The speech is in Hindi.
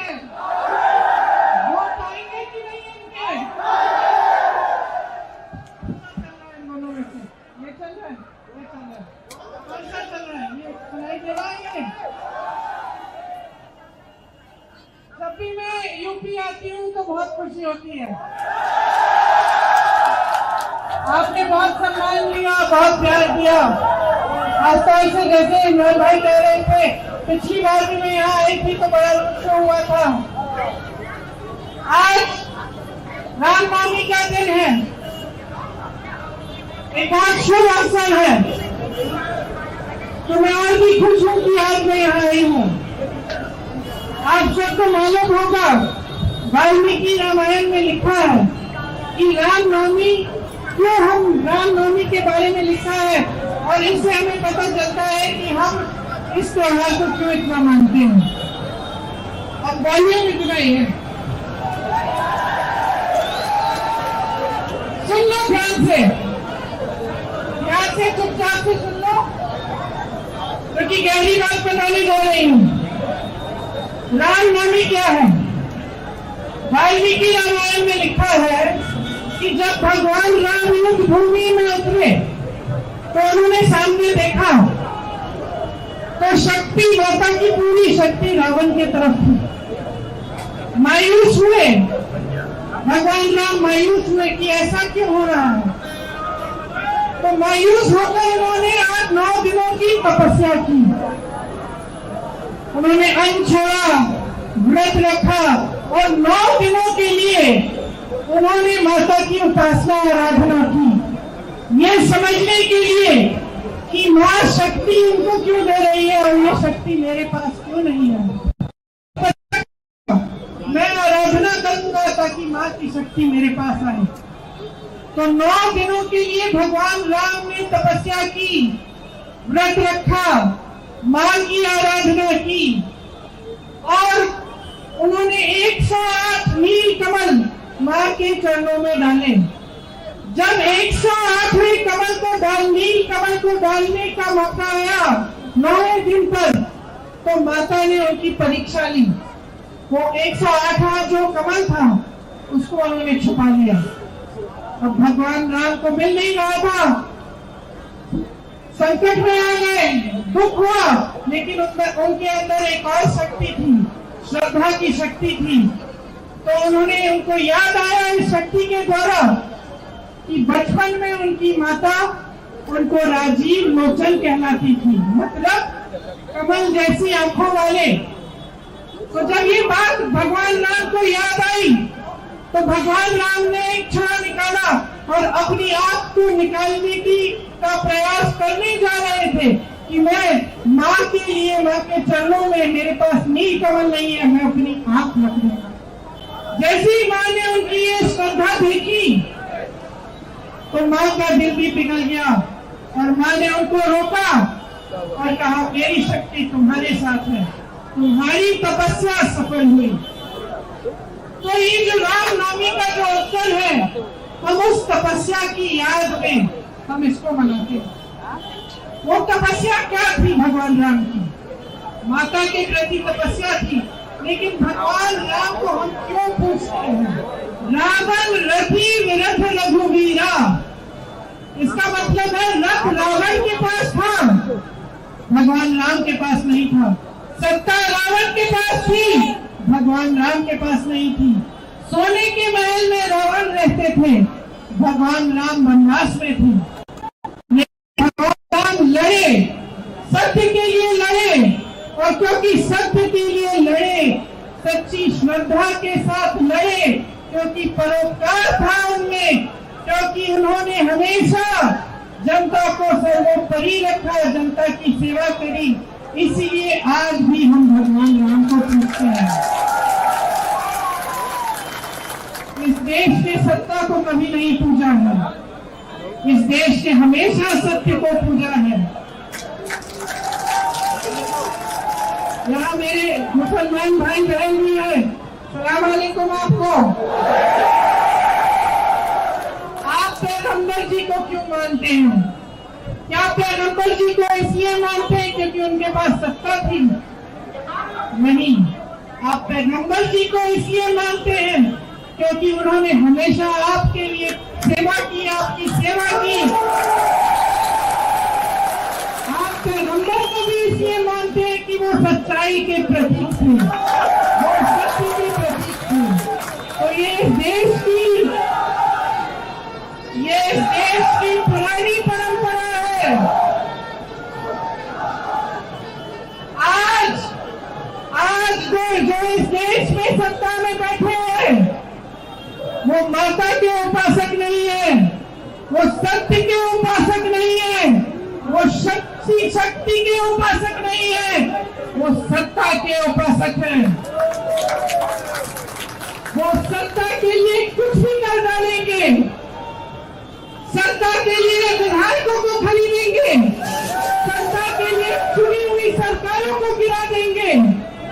हैं? वोट आएंगे कि नहीं इनके? दोनों में से ये चल रहा है, ये चल रहा है, कौन सा चल रहा है? ये सुनाई दे रहा है? जब भी मैं यूपी आती हूँ तो बहुत खुशी होती है। आपने बहुत सम्मान दिया, बहुत प्यार दिया। खासतौर से जैसे इमरान भाई कह रहे थे, पिछली बार भी मैं यहाँ आई थी तो बड़ा उत्सव हुआ था। आज रामनवमी का दिन है, एक बहुत शुभ अवसर है, तो मैं और भी खुश हूँ कि आज मैं यहाँ आई हूँ। आप सबको मालूम होगा, वाल्मीकि रामायण में लिखा है कि रामनवमी क्यों हम रामनवमी के बारे में लिखा है, और इससे हमें पता चलता है कि हम इस त्योहार को क्यों इतना मानते हैं। अब वॉल्यूम इतना ही है, सुन लो ध्यान से, चुपचाप से सुन लो, क्योंकि गहरी बात बताने जा रही हूँ। रामनवमी क्या है? वाल्मीकि रामायण में लिखा है कि जब भगवान राम युद्ध भूमि में उतरे तो उन्होंने सामने देखा तो शक्ति, माता की पूरी शक्ति रावण के तरफ थी। मायूस हुए भगवान राम, मायूस हुए कि ऐसा क्यों हो रहा है। तो मायूस होकर उन्होंने आज 9 दिनों की तपस्या की। उन्होंने अन्न छोड़ा, व्रत रखा और 9 दिनों के लिए उन्होंने माता की उपासना आराधना की, ये समझने के लिए कि माँ शक्ति उनको क्यों दे रही है और ये शक्ति मेरे पास क्यों नहीं है। मैं आराधना करूंगा ताकि माँ की शक्ति मेरे पास आए। तो 9 दिनों के लिए भगवान राम ने तपस्या की, व्रत रखा, माँ की आराधना की और उन्होंने 108 नील कमल माँ के चरणों में डाले। जब 108वें कमल को डालने का मौका आया 9वें दिन पर, तो माता ने उनकी परीक्षा ली। वो 108वां जो कमल था उसको उन्होंने छुपा लिया। अब भगवान राम को मिल नहीं रहा था, संकट में आ गए, दुख हुआ, लेकिन उनके अंदर एक और शक्ति थी, श्रद्धा की शक्ति थी। तो उन्होंने, उनको याद आया इस शक्ति के द्वारा कि बचपन में उनकी माता उनको राजीव लोचन कहलाती थी, मतलब कमल जैसी आंखों वाले। तो जब ये बात भगवान राम को याद आई तो भगवान राम ने एक छड़ा निकाला और अपनी आंख को निकालने का प्रयास करने जा रहे थे कि मैं माँ के लिए, माँ के चरणों में मेरे पास नील कमल नहीं है, मैं अपनी आंख रख दूंगा। जैसे ही माँ ने उनकी ये श्रद्धा देखी तो माँ का दिल भी पिघल गया और माँ ने उनको रोका और कहा, मेरी शक्ति तुम्हारे साथ है, तुम्हारी तपस्या सफल हुई। तो ये जो रामनवमी का जो अवसर है, हम उस तपस्या की याद में हम इसको मनाते हैं। वो तपस्या क्या थी भगवान राम की? माता के प्रति तपस्या थी, लेकिन भगवान राम को हम क्यों पूछते हैं? रावण रथी विरथ रघुवीरा, इसका मतलब है रथ रावण के पास था, भगवान राम के पास नहीं था। सत्ता रावण के पास थी, भगवान राम के पास नहीं थी। सोने के महल में रावण रहते थे, भगवान राम वनवास में थे। भगवान राम लड़े, सत्य के लिए लड़े, और क्योंकि सत्य के लिए लड़े, सच्ची श्रद्धा के साथ लड़े, क्योंकि परोपकार था उनमें, क्योंकि उन्होंने हमेशा जनता को सर्वोपरि रखा, जनता की सेवा करी, इसीलिए आज भी हम भगवान राम को पूजते हैं। इस देश के सत्ता को कभी नहीं पूजा है, इस देश ने हमेशा सत्य को पूजा है। यहाँ मेरे मुसलमान भाई बहन भी है, सलाम अलैकुम आपको। आप पैगंबर जी को क्यों मानते हैं? क्या पैगंबर जी को इसलिए मानते हैं क्योंकि उनके पास सत्ता थी? नहीं, आप पैगंबर जी को इसलिए मानते हैं क्योंकि उन्होंने हमेशा आपके लिए सेवा की, आपकी सेवा की। आप पैगंबर को भी इसलिए मानते हैं कि वो सच्चाई के प्रतीक थे, वो सत्य के प्रतीक थे। तो ये देश की पुरानी परंपरा है। आज जो इस देश में सत्ता में बैठे हैं वो माता के उपासक नहीं है, वो सत्य के उपासक नहीं है, वो शक्ति के उपासक नहीं है, वो सत्ता के उपासक है।